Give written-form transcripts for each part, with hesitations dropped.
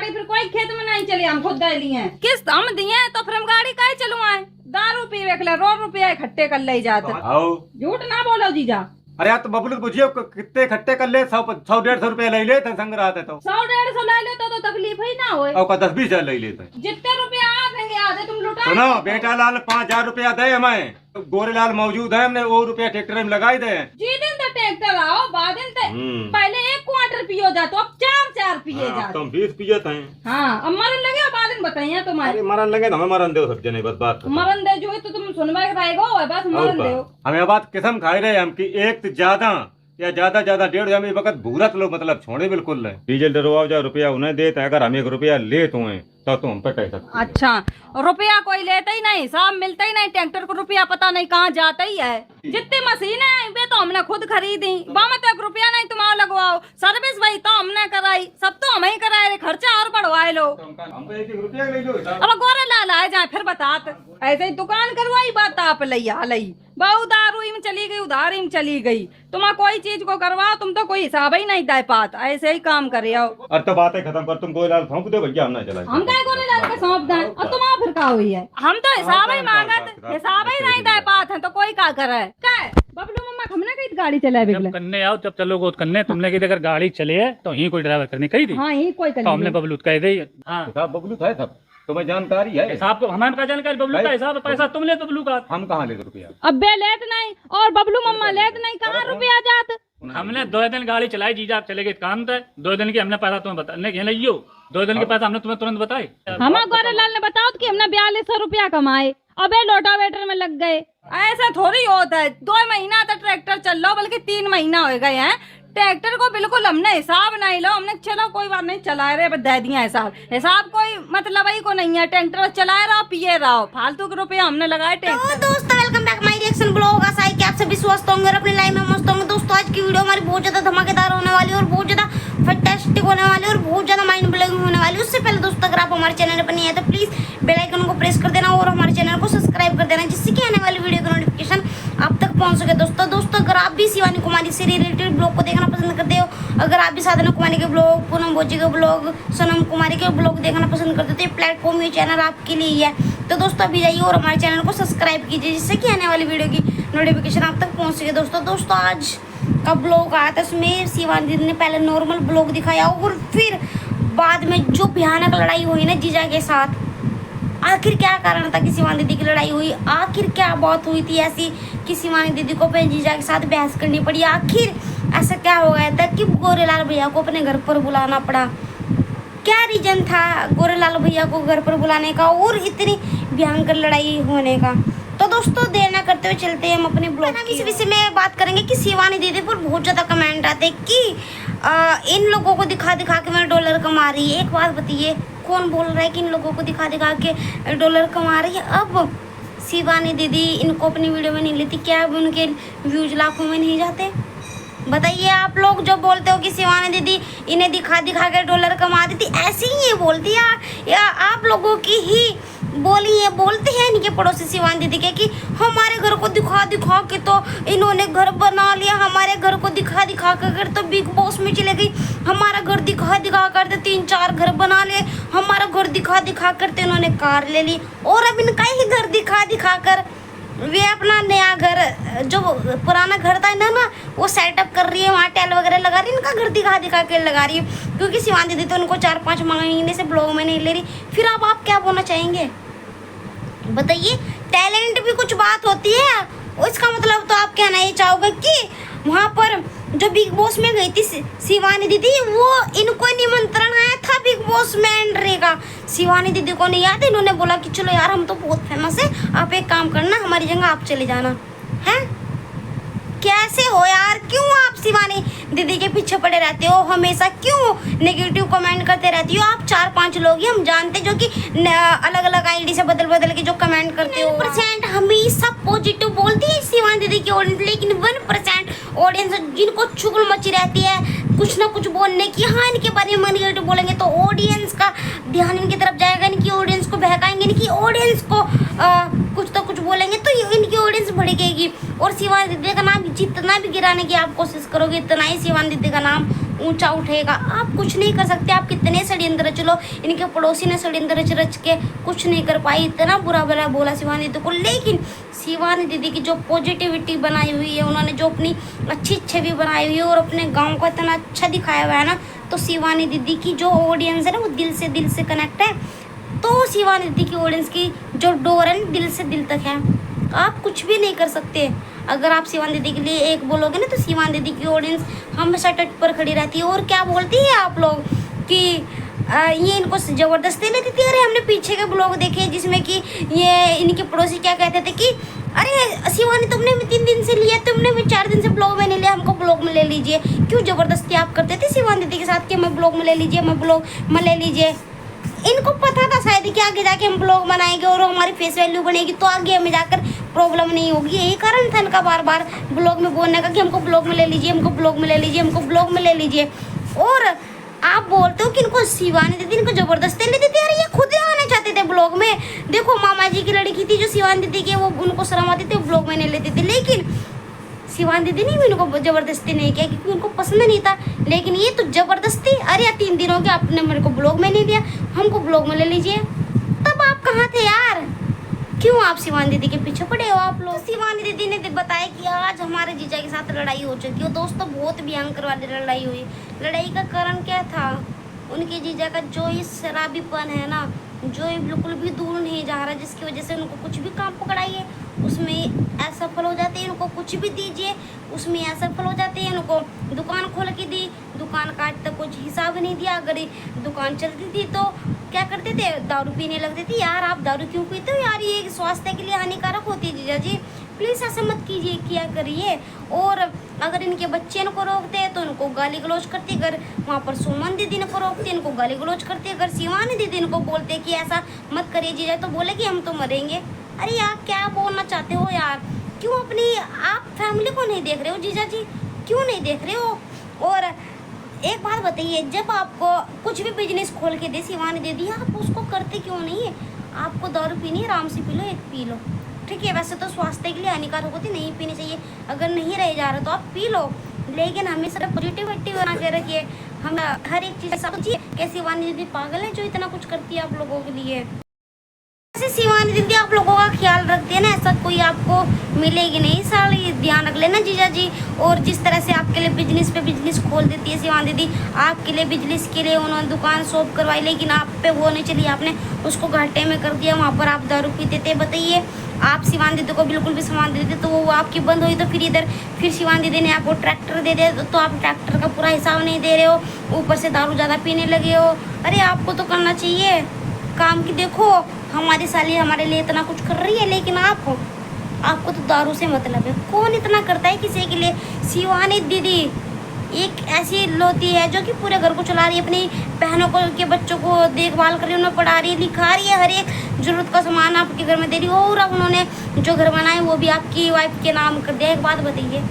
गाड़ी फिर कोई खेत में नहीं चली, हम खुद दे लिए किस्त हम दिए तो फिर हम गाड़ी काहे चलवाए। दारू पी वेखले रोड रुपया इकट्ठे कर ले जाते। झूठ ना बोलो जीजा। अरे यार तो बबलू बुझियो कितने इकट्ठे कर ले 100-150 रुपया ले ले संग रहते तो 100-150 ले ले तो तकलीफ ही ना होए। और 10-20 हजार ले लेते जितने रुपया आ देंगे आधे तुम लुटा। सुनो बेटा लाल 5000 रुपया दे हमें, गोरे लाल मौजूद है, हमने वो रुपया ट्रैक्टर में लगाई दे। जी दिन तो ट्रैक्टर आओ बाद दिन तो पहले 1 क्वार्टर पियो जा तो अब 4 पिए जा। तुम 20 पिए थे। हाँ अब मरन लगे बाद दिन बताइए तुम्हारे। मरन लगे तो हमें मरन दो सब जने, बस बात मरन दे जो तो तुम सुनवा के रहेगा बस मरन दो। हमें बात किस्म खाई रहे हम की एक से ज्यादा या ज्यादा 1.5 हम वक्त भूरत लो मतलब छोड़े बिल्कुल नहीं। डीजल डरवाओ जा रुपया उन्हें देते, अगर हम 1 रुपया ले तो हैं तो तुम पे कह सकते। अच्छा रुपया कोई लेता ही नहीं, हिसाब मिलता ही नहीं, ट्रैक्टर को रुपया पता नहीं कहाँ जाता ही है। जितनी मशीनें आई वे तो हमने खुद खरीदी, बाम तक रुपया नहीं तुम्हारा लगवाओ, सर्विस वही तो हमने कराई, सब तो हम ही कराए, खर्चा और बढ़वाए लो। अब गोरे लाल आए जाए फिर बतात ऐसे ही दुकान करवाई बात आप लिया लई बहु दारू में चली गई उधारी में चली गई। तुम कोई चीज को करवाओ तुम तो कोई हिसाब ही नहीं दे पात, ऐसे ही काम कर आओ। और तो बातें खत्म कर, तुम गोरे लाल सौंप दो भैया, हम ना चला हम क्या गोरे लाल के सौंप दें और तुम फिर का हुई है। हम तो हिसाब ही मांगत, हिसाब ही नहीं दे पात है तो कोई का करे। क्या बबलू मम्मा हमने कहीं गाड़ी चलाए जब करने आओ जब चलोगे तो करने, तुमने की अगर गाड़ी चले है तो ही कोई ड्राइवर करनी कही थी। हाँ ही कोई तो हमने बबलू कह दी। हाँ बबलू था सब तुम्हें जानकारी है, हिसाब को हमारे का जानकारी, बबलू का हिसाब पैसा तुम ले बबलू का, हम कहाँ ले रुपया। अब बे लेत नहीं और बबलू मम्मा लेत नहीं, कहाँ रुपया जात। हमने 2 दिन गाड़ी चलाई, जीजा आप चले गए काम था, 2 दिन की हमने पैसा तुम्हें बताने के लियो, 2 दिन के पैसा हमने तुम्हें तुरंत बताए। हमारे गोरे लाल ने बताओ कि हमने 4200 रुपया कमाए, अबे लोटावेटर में लग गए। ऐसा थोड़ी होता है, 2 महीना तक ट्रैक्टर चल लो बल्कि 3 महीना हो गए हैं ट्रैक्टर को, बिल्कुल हमने हिसाब नहीं लो। हमने चलो कोई बात नहीं चला रहे दे दिया हिसाब, हिसाब कोई मतलब ही को नहीं है, ट्रैक्टर चलाए रहो पिए रहो, फालतू के रुपया हमने लगाए ट्रैक्टर। तो दोस्तों welcome back my reaction blog. आशा है कि आप सभी स्वस्थ होंगे और अपनी लाइफ में मस्त होंगे। दोस्तों आज की वीडियो हमारी बहुत ज्यादा धमाकेदार होने वाली है और बहुत ज्यादा फैंटास्टिक होने वाली है और बहुत ज्यादा माइंड ब्लोइंग होने वाली है। उससे पहले दोस्तों अगर आप हमारे चैनल पर नहीं है तो प्लीज बेल आइकन को प्रेस कर देना और हमारे चैनल को सब्सक्राइब कर देना, जिससे कि आने वाली वीडियो का नोटिफिकेशन आप तक पहुंच सके। दोस्तों अगर आप भी शिवानी कुमारी से रिलेटेड ब्लॉग को देखना पसंद करते हो, अगर आप भी साधना कुमारी के ब्लॉग, पूनम भोजी के ब्लॉग, सोनम कुमारी के ब्लॉग देखना पसंद करते हो तो ये प्लेटफॉर्म, ये चैनल आपके लिए ही है। तो दोस्तों अभी जाइए और हमारे चैनल को सब्सक्राइब कीजिए, जिससे कि आने वाली वीडियो की नोटिफिकेशन आप तक पहुंच सके। दोस्तों आज का ब्लॉग आया था, उसमें शिवानी दीदी ने पहले नॉर्मल ब्लॉग दिखाया और फिर बाद में जो भयानक लड़ाई हुई ना जीजा के साथ, आखिर क्या कारण था कि शिवानी दीदी की लड़ाई हुई, आखिर क्या बात हुई थी ऐसी कि शिवानी दीदी को अपने जीजा के साथ बहस करनी पड़ी, आखिर ऐसा क्या हो गया था कि गोरेलाल भैया को अपने घर पर बुलाना पड़ा, क्या रीजन था गोरेलाल भैया को घर पर बुलाने का और इतनी भयंकर लड़ाई होने का। तो दोस्तों देर ना करते हुए चलते हैं हम अपने ब्लॉग में। इस विषय में बात करेंगे कि शिवानी दीदी पर बहुत ज़्यादा कमेंट आते कि इन लोगों को दिखा के मैं डॉलर कमा रही है। एक बात बताइए, कौन बोल रहा है कि इन लोगों को दिखा के डॉलर कमा रही है। अब शिवानी दीदी इनको अपनी वीडियो में नहीं लेती, क्या अब उनके व्यूज लाखों में नहीं जाते? बताइए आप लोग जो बोलते हो कि शिवानी दीदी इन्हें दिखा के डॉलर कमा देती, ऐसे ही ये बोलती है या आप लोगों की ही बोली है, बोलते हैं इनके पड़ोसी शिवानी दीदी के कि हमारे घर को दिखा के तो इन्होंने घर बना लिया, हमारे घर को दिखा कर तो बिग बॉस में चले गई, हमारा घर दिखा कर तो 3-4 घर बना लिए, हमारा घर दिखा कर तो इन्होंने कार ले ली और अब इनका ही घर दिखा कर वे अपना नया घर, जो पुराना घर था ना वो सेटअप कर रही है, वहाँ टाइल वगैरह लगा रही है, इनका घर दिखा के लगा रही है, क्योंकि शिवानी दीदी तो उनको 4-5 महीने से ब्लॉग में नहीं ले रही। फिर अब आप क्या बोलना चाहेंगे बताइए? टैलेंट भी कुछ बात होती है, इसका मतलब तो आप कहना ये चाहोगे कि वहाँ पर जो बिग बॉस में गई थी शिवानी दीदी, वो इनको निमंत्रण आया था बिग बॉस में एंट्री का, शिवानी दीदी को नहीं याद, इन्होंने बोला कि चलो यार हम तो बहुत फेमस है, आप एक काम करना हमारी जगह आप चले जाना है। कैसे हो यार, क्यों आप शिवानी दीदी के पीछे पड़े रहते हो, हमेशा क्यों नेगेटिव कमेंट करते रहती हो? आप 4-5 लोग ही हम जानते जो कि अलग अलग आईडी से बदल के जो कमेंट करते हो। 1% हमेशा पॉजिटिव बोलती है शिवानी दीदी की ऑडियंस, लेकिन 1% ऑडियंस जिनको चुगल मची रहती है कुछ ना कुछ बोलने की, हाँ इनके बारे में नेगेटिव बोलेंगे तो ऑडियंस का ध्यान इनकी तरफ जाएगा, इनकी ऑडियंस को बहकाएंगे, इनकी ऑडियंस को कुछ तो कुछ बोलेंगे तो इनकी ऑडियंस भड़केगी और शिवानी दीदी का नाम जितना भी गिराने की आप कोशिश करोगे इतना ही शिवानी दीदी का नाम ऊंचा उठेगा। आप कुछ नहीं कर सकते, आप कितने षड्यंत्र चलो, इनके पड़ोसी ने षड्यंत्र रच के कुछ नहीं कर पाई, इतना बुरा भला बोला शिवानी दीदी को। लेकिन शिवानी दीदी की जो पॉजिटिविटी बनाई हुई है, उन्होंने जो अपनी अच्छी छवि बनाई हुई है और अपने गाँव को इतना अच्छा दिखाया हुआ है ना, तो शिवानी दीदी की जो ऑडियंस है ना वो दिल से कनेक्ट है। तो शिवानी दीदी की ऑडियंस की जो डोर है दिल से दिल तक है, आप कुछ भी नहीं कर सकते। अगर आप शिवानी दीदी के लिए एक बोलोगे ना तो शिवानी दीदी की ऑडियंस हमेशा तट पर खड़ी रहती है। और क्या बोलती है आप लोग कि ये इनको ज़बरदस्ती लेती थी। अरे हमने पीछे के ब्लॉग देखे जिसमें कि ये इनके पड़ोसी क्या कहते थे कि अरे शिवानी तुमने भी 3 दिन से लिया, तुमने भी 4 दिन से ब्लॉग में नहीं लिया, हमको ब्लॉग में ले लीजिए। क्यों ज़बरदस्ती आप करते थे शिवानी दीदी के साथ कि मैं ब्लॉग में ले लीजिए, मैं ब्लॉग में ले लीजिए। इनको पता था शायद कि आगे जाके हम ब्लॉग बनाएंगे और हमारी फेस वैल्यू बनेगी तो आगे हमें जाकर प्रॉब्लम नहीं होगी। यही कारण था इनका बार बार ब्लॉग में बोलने का कि हमको ब्लॉग में ले लीजिए, हमको ब्लॉग में ले लीजिए, हमको ब्लॉग में ले लीजिए। और आप बोलते हो कि इनको शिवानी दीदी इनको ज़बरदस्ती लेती थी। अरे ये खुद ही आना चाहते थे ब्लॉग में। देखो मामा जी की लड़की थी जो शिवानी दीदी के, वो उनको शर्म आती थी, ब्लॉग में नहीं लेती थी। लेकिन शिवानी दीदी ने भी उनको ज़बरदस्ती नहीं किया क्योंकि उनको पसंद नहीं था। लेकिन ये तो ज़बरदस्ती, अरे 3 दिनों के आपने मेरे को ब्लॉग में नहीं दिया, हमको ब्लॉग में ले लीजिए। तब आप कहाँ थे यार? क्यों आप शिवानी दीदी के पीछे पड़े हो आप लोग? शिवानी दीदी ने बताया कि आज हमारे जीजा के साथ लड़ाई हो चुकी है। दोस्तों बहुत भयंकर वाली लड़ाई हुई। लड़ाई का कारण क्या था? उनके जीजा का जो ये शराबीपन है ना, जो ये बिल्कुल भी दूर नहीं जा रहा, जिसकी वजह से उनको कुछ भी काम पकड़ाइए उसमें असफल हो जाते हैं। उनको कुछ भी दीजिए उसमें असफल हो जाते हैं। उनको दुकान खोल के दी, दुकान का आज तक कुछ हिसाब नहीं दिया। अगर दुकान चलती थी तो क्या करते थे? दारू पीने लगते थे। यार आप दारू क्यों पीते हो यार? ये स्वास्थ्य के लिए हानिकारक होती है जीजा जी, प्लीज़ ऐसा मत कीजिए, किया करिए। और अगर इनके बच्चे इनको रोकते हैं तो इनको गाली गलौज करती। अगर वहाँ पर सुमन दीदी इनको रोकते इनको गाली गलौज करती। अगर शिवानी दीदी इनको बोलते कि ऐसा मत करिए जीजा तो बोले कि हम तो मरेंगे। अरे यार क्या बोलना चाहते हो यार? क्यों अपनी आप फैमिली को नहीं देख रहे हो जीजा जी? क्यों नहीं देख रहे हो? और एक बात बताइए, जब आपको कुछ भी बिजनेस खोल के दे शिवानी दीदी, आप उसको करते क्यों नहीं है? आपको दारू पीनी है, आराम से पी लो, एक पी लो, ठीक है। वैसे तो स्वास्थ्य के लिए हानिकारक होती, नहीं पीनी चाहिए। अगर नहीं रह जा रहा तो आप पी लो, लेकिन हमेशा पॉजिटिविटी बना के रखिए। हम हर एक चीज़ सोचिए कि शिवानी दीदी पागल है जो इतना कुछ करती है आप लोगों के लिए। ऐसे शिवानी दीदी आप लोगों का ख्याल रखती है ना, ऐसा कोई आपको मिलेगी नहीं। सारी ध्यान रख लेना जीजा जी। और जिस तरह से आपके लिए बिजनेस पे बिजनेस खोल देती है शिवानी दीदी, आपके लिए बिजनेस के लिए उन्होंने दुकान शॉप करवाई, लेकिन आप पे वो नहीं चली, आपने उसको घाटे में कर दिया। वहाँ पर आप दारू पीते थे। बताइए, आप शिवानी दीदी को बिल्कुल भी सामान दे देते तो वो आपकी बंद हुई, तो फिर इधर फिर शिवानी दीदी ने आपको ट्रैक्टर दे दिया तो आप ट्रैक्टर का पूरा हिसाब नहीं दे रहे हो, ऊपर से दारू ज़्यादा पीने लगे हो। अरे आपको तो करना चाहिए काम की। देखो हमारी साली हमारे लिए इतना कुछ कर रही है, लेकिन आपको तो दारू से मतलब है। कौन इतना करता है किसी के लिए? शिवानी दीदी एक ऐसी लोती है जो कि पूरे घर को चला रही है, अपनी बहनों को के बच्चों को देखभाल कर रही है, उन्हें पढ़ा रही है, लिखा रही है, हर एक ज़रूरत का सामान आपके घर में दे रही है। और अब उन्होंने जो घर बनाए वो भी आपकी वाइफ के नाम कर दिया। एक बात बताइए,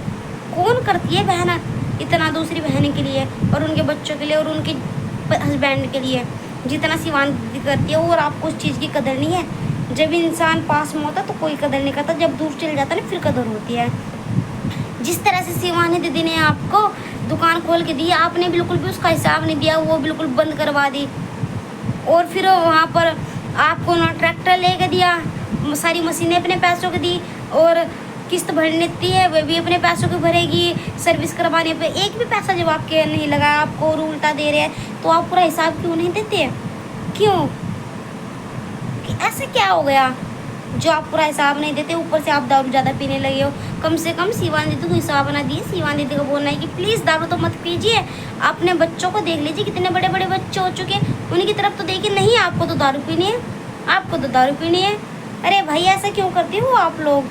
कौन करती है बहन इतना दूसरी बहन के लिए और उनके बच्चों के लिए और उनके हस्बैंड के लिए जितना शिवानी दीदी करती है? और आपको उस चीज़ की कदर नहीं है। जब इंसान पास में होता तो कोई कदर नहीं करता, जब दूर चले जाता ना फिर कदर होती है। जिस तरह से शिवानी दीदी ने आपको दुकान खोल के दी, आपने बिल्कुल भी उसका हिसाब नहीं दिया, वो बिल्कुल बंद करवा दी। और फिर वहाँ पर आपको ना ट्रैक्टर ले के दिया, सारी मशीनें अपने पैसों की दी, और किस्त भरनी थी है वह भी अपने पैसों की भरेगी। सर्विस करवाने पे एक भी पैसा जब आपके नहीं लगा, आपको और उल्टा दे रहे हैं, तो आप पूरा हिसाब क्यों नहीं देते? क्यों? ऐसा क्या हो गया जो आप पूरा हिसाब नहीं देते? ऊपर से आप दारू ज़्यादा पीने लगे हो। कम से कम शिवानी दीदी को हिसाब बना दिए। शिवानी दीदी को बोलना है कि प्लीज़ दारू तो मत पीजिए। अपने बच्चों को देख लीजिए, कितने बड़े बड़े बच्चे हो चुके हैं, उनकी तरफ तो देखिए। नहीं, आपको तो दारू पीनी है, आपको तो दारू पीनी है। अरे भाई ऐसा क्यों करते हो आप लोग?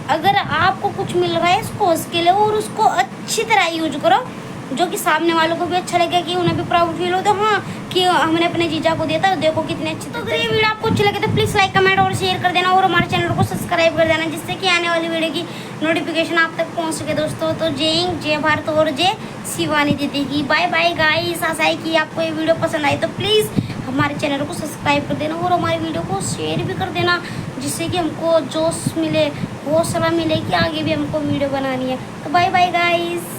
अगर आपको कुछ मिल रहा है इसको उसके लिए और उसको अच्छी तरह यूज करो, जो कि सामने वालों को भी अच्छा लगे, कि उन्हें भी प्राउड फील हो तो हाँ कि हमने अपने जीजा को दिया था, देखो कितने अच्छे। तो अगर ये वीडियो आपको अच्छी लगे तो प्लीज़ लाइक कमेंट और शेयर कर देना, और हमारे चैनल को सब्सक्राइब कर देना, जिससे कि आने वाली वीडियो की नोटिफिकेशन आप तक पहुँच सके दोस्तों। तो जय हिंद, जय भारत और जय शिवानी दीदी की। Bye bye guys. आशा है कि आपको ये वीडियो पसंद आई तो प्लीज़ हमारे चैनल को सब्सक्राइब कर देना और हमारी वीडियो को शेयर भी कर देना, जिससे कि हमको जोश मिले, हौसला मिले कि आगे भी हमको वीडियो बनानी है। तो बाय बाय गाइस।